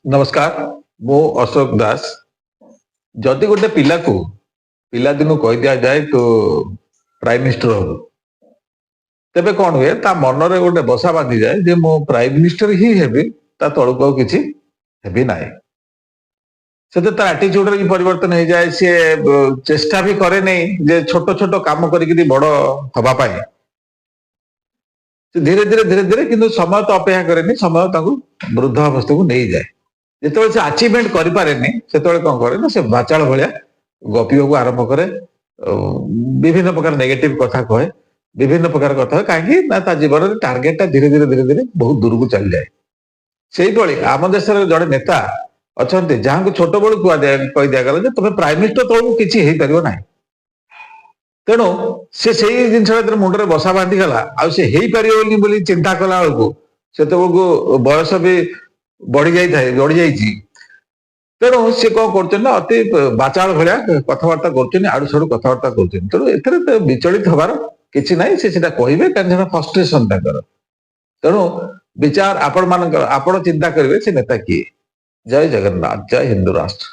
नमस्कार मु अशोक दास जदि गोटे पिला को पिला दिन कह दिया जाए तो प्राइम मिनिस्टर हो तेबे कौन हुए ता मन रे गोटे बसा बांधी जाए जे मो प्राइम मिनिस्टर ही हेबी ता तळको ଆଉ କିଛି हेबी नाही सेते तार एटीट्यूड रे परिवर्तन हो जाए सी चेष्टा भी करे नहीं जे छोट छोट काम करिक बड़ हवा पाए धीरे धीरे किंतु समय तो अपेक्षा करे समय ताकू वृद्ध अवस्था को नहीं जाए जिते से अचिवमेंट करें से कौन करे ना से बाचाल भाया गपिक आरंभ करे विभिन्न प्रकार नेगेटिव कथा कहे विभिन्न प्रकार कथा कहीं जीवन में टार्गेट धीरे धीरे बहुत दूर को चली जाए से आम देश जड़े नेता अच्छा जहाँ को छोट बड़ू कही दिगला तुम्हें प्राइम मिनिस्टर तौक किसी हो पार ना तेणु से जिन मुंडे बसा बांधी गला आर चिंता कला से बयस भी बढ़ी जाए तेणु सी कौन कर अति बाचाल भाया कथबार्ता करू कथबार्ता कर विचलित हबार किसी ना से कहे कहीं फ्रस्ट्रेशन तेणु विचार आपण चिंता करेंगे से नेता किए जय जगन्नाथ जय हिंदू राष्ट्र।